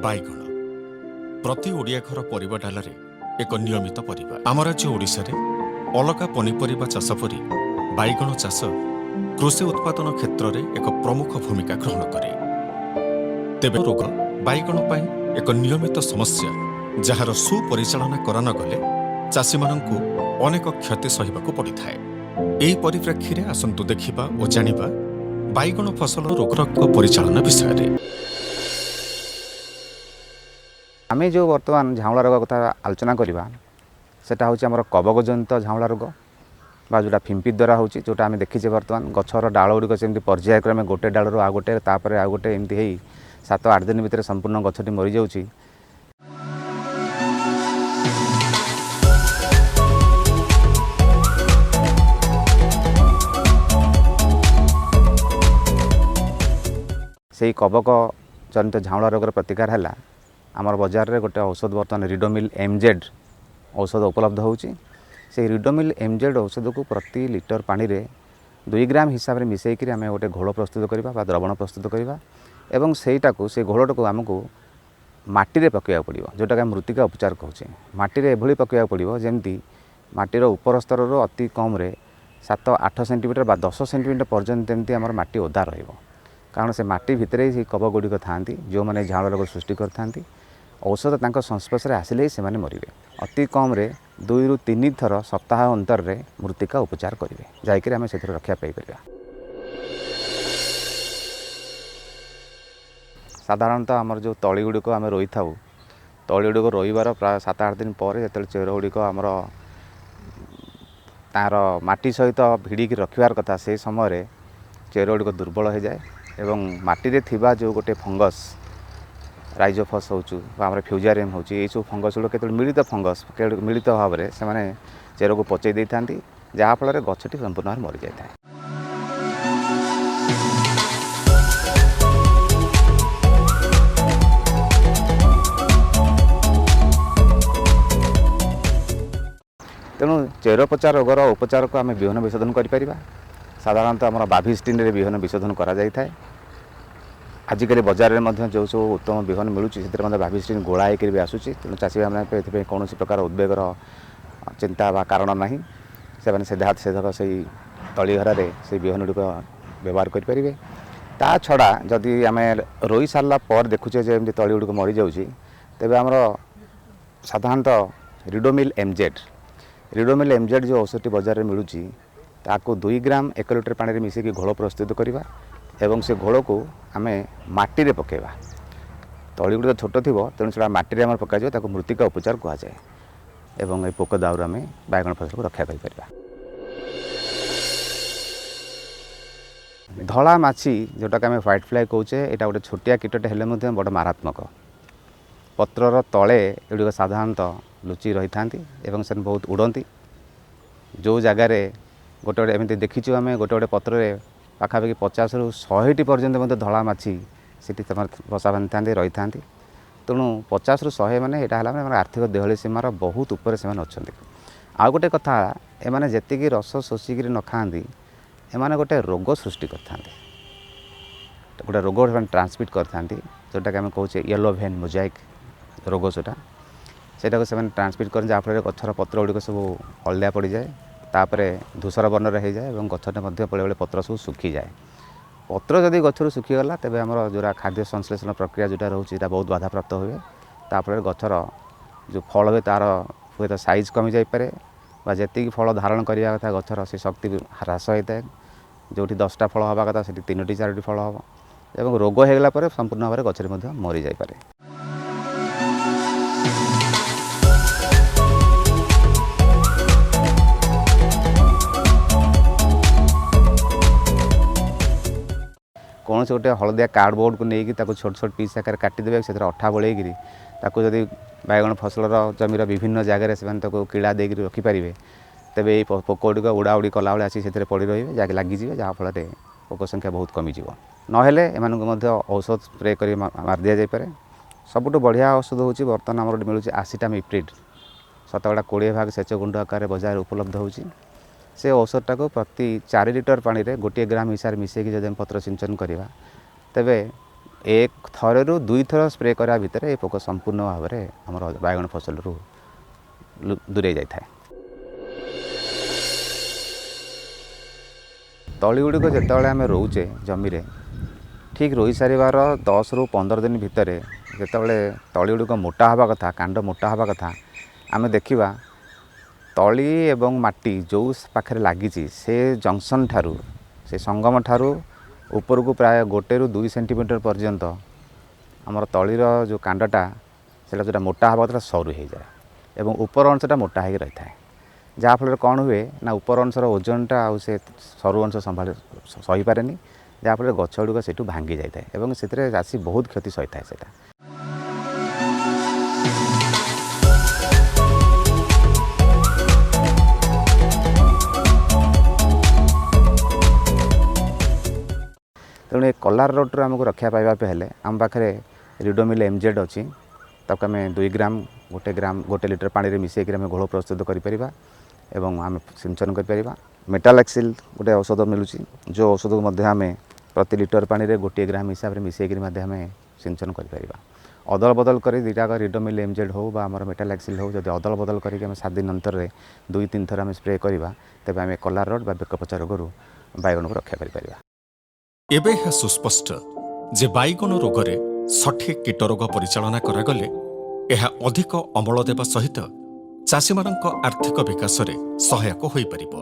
बाइगण प्रति ओडिया घर परिबा डालरे एक नियमित परिबा। आम राज्य ओडिशारे अलगा पनीपरिबा चाष परि बाइगण चाष कृषि उत्पादन क्षेत्र में एक प्रमुख भूमिका ग्रहण करे। तेबे रोग बाइगण पाई एक नियमित समस्या जार सुपरिचालना करा न गले चाषी मानंकु अनेक क्षति सहिबाकु पड़िथाए। एही परिप्रेक्षी रे आसंतु देखिबा ओ जानिबा बाइगण फसल रोगर परिचालन विषय रे। आम जो बर्तमान झाउला रोग कथा आलोचना करवा सेटा हूँ आम कवकजनित झाउला रोग बा जोटा फिंपी द्वारा हूँ जोटा आम देखीचे बर्तमान गछर डाल गुड़िक सेमती पर्यायक्रमे गोटे डाल आउ गोटे तापर आउ गोटे एमती हो 7-8 दिन भितर संपूर्ण गछटी मरी जाउची। से कवक जनित झाउला रोगर प्रतिकार है आमर बजार रे गोटे औषध बर्तमान रिडोमिल एमजेड औषध उपलब्ध होउची। से रिडोमिल एमजेड औषध को प्रति लिटर पानी रे 2 ग्राम हिसाब से मिसेकरी आम गोटे घोल प्रस्तुत करवा बा द्रवण प्रस्तुत करवा एवं सेटा को से घोलटा को आमको माटी रे पकेया पड़िबो जोटा कि मृत्तिका उपचार कहूचे। माटी रे एभली पकेया पड़िबो जेमती माटीर उपर स्तर रो अति कम रे 7-8 सेंटीमीटर बा 10 सेंटीमीटर पर्यंत एमती आमर माटी ओदा रहिबो। कारण से माटी भितर ही कवक गुड़िक थांती जो मैंने झाड़ रोग सृष्टि करथांती औषध तांको संस्पर्श रे आसिले ही सेमाने मरिबे। अति कम रे 2 ରୁ 3 थर सप्ताह अंतर रे मृत्तिका उपचार करिवे जायकि आमे सेथर रक्षा पाई परिबा। साधारणतः आमर जो तली गुड़िक आम रोई थाउ तली गुड़िक रोइबार प्राय 7-8 दिन पर जो चेर गुड़िक आमर तार माटी सहित भिड़िकी रखिबार कथा से समय चेर गुड़िक दुर्बल हो जाए एवं माटी रे थिबा जो गोटे फंगस राइजोफस होमर फ्यूजारियम हो फंगस गुड़ के मिलित फंगस मिलित भाव में से चेर को पचई दे था जहाँफल गछटी संपूर्ण भाव मरी जाए। तेणु चेर पचा रोगर उपचार को आम विहन विशोधन कर साधारणतः आम बाभिस्टिन रे विहन विशोधन करा जाय थाए। आजिकल बजार में जो सब उत्तम विहन मिलूँ से बाभिस्टिन गोला होकर भी आसूँ। तेणु चाषी भाई कौन प्रकार उद्वेगर चिंता बा कारण ना से सेधक से तलीघर से विहन गुड़िक व्यवहार करेंगे। ता छड़ा जदि आम रोई सारा पर देखुचे जमी तली गुड़िक मरी जाऊँगी तेज आमर साधारणतः रिडोमिल एमजेड जो औषधि बजार में मिलूँ ताको 2 ग्राम 1 लिटर पानी रे मिसेकी घोल प्रस्तुत करवा एवं से घोल को आम माटी रे पकेवा। तली गुड़ी तो छोट थी तेणु से माटी रे पकाई ताको मृत्तिका उपचार कहुए एवं ये पोक दाउर आम बाइगण फसल को रक्षा कर। धला माछी जोटा कि आम व्हाइट फ्लाई कहूचे यहाँ गोटे छोटिया कीटटे हेले बड़ मारात्मक पत्रर तले एगुड़िक साधारणतः लुचि रही था से बहुत उड़ती जो जगार गोटे गोटे एमती देखीचु आम गोटे गोटे पत्र पाखापाखि 50 ରୁ 100ଟି पर्यंत धला माछी से बसा बांधि था रही था। तेणु 50 ରୁ 100 मैंने यहाँ है आर्थिक देहली सीमार बहुत उपर से अच्छा। आउ गोटे कथा एमाने जेतिकी रस शोषिक न खाती एमाने गोटे रोग सृष्टि करता गोटे रोग ट्रांसमिट करता जोटा कि आम कहे येलो भेन मोजाइक रोग सेटा को से ट्रांसमिट कर जहाँफल गछर पत्र गुड़िक सब हलदिया पड़ जाए तापर धूसर वर्णर हो जाए और गछटे बेले बेले पत्र सब सुखी जाए। पत्र जदि गछर सुखीगला तेज आम जोरा खाद्य संश्लेषण प्रक्रिया जोटा रोचे बहुत बाधाप्राप्त हुए तापर गछर जो फल हुए तार हुए तो साइज कमी जापे जी फल धारण करने कथा गछर से शक्ति ह्रास होता है। जो 10टा फल हवा कथा से 3-4टी फल हम और रोग होगला संपूर्ण भाव में गचर मरी जापे। कौन से गोटे हलदिया कार्डबोर्ड को लेकिन छोट छोट पीस आकार काटिदेवे से अठा बोलेगी जदि बैगण फसलर जमीर विभिन्न जगार से कीड़ा देकर रखिपारे तेज ये पोक गुड़िक उड़ा उड़ी कला बेले आसी से पड़ रही जैसे लगिजे जहाँफल पोक संख्या बहुत कमिज ना औषध स्प्रे कर मार दि जापे। सबुठ बढ़िया औषध हूँ बर्तमान आम मिलूँ आसिटामिप्रिड 20% सेच गुंड आकार बजार उपलब्ध होची। से औषधटा को प्रति 4 लिटर पानी रे 1 ग्राम हिसाब मिसेकी जब पत्र सिंचन करवा तेबे एक थरु दुई थर स्प्रे करा भितर ये पोक संपूर्ण भाव में आम बैगण फसल दूरे जाए। तली गुड़िक जिते आम रोचे जमी ठीक रही सारिबार 10 ରୁ 15 दिन भितर जिते तली गुड़िक मोटा हवा कथा कांड मोटा हवा कथा आम देखा तली एवं माटी जो पाखे लगी से जंक्शन ठारू से संगम ठारू ऊपर को प्राय 1 ରୁ 2 सेंटीमीटर पर्यंत आमर तलीर जो कांडटा से जो मोटा हवा कथा सरू हो जाए एवं ऊपर अंशटा मोटा हो रही है जहाँफल कौन हुए ना ऊपर अंशर ओजनटा आउ से सरू अंश संभाल सही पारे जहाँफल गछ गुड़िक से भांगी जाए और से चाषी बहुत क्षति सही था। तेणु ये कलार रोड आमको रक्षा पाइबापे हेले आम पाखे रिडोमिल एमजेड अच्छी ताको आम 2 ग्राम 1 लिटर पानी मिसेक आम घोल प्रस्तुत करें एवं आम सिंचन कर मेटालेक्सिल गोटे औषध मिलूँ जो औषध को आम प्रति लिटर पानी रे 1 ग्राम हिसाब से मिसेक आम सिंचन कर अदल बदल कर दुईटा रिडोमिल एमजेड हो आम मेटालेक्सिल हो जब अदल बदल करके 7 दिन अंतर 2-3 थर आम स्प्रे करवा तेज आम कलार रोड बेकपचा रोग बैगण को रक्षा कर। एबे है सुस्पष्ट जे बैगण रोग रे सठिक कीट रोग परिचालना करागले यह अधिक अमल देवा सहित चाषी आर्थिक विकास रे सहायक होई परिबो।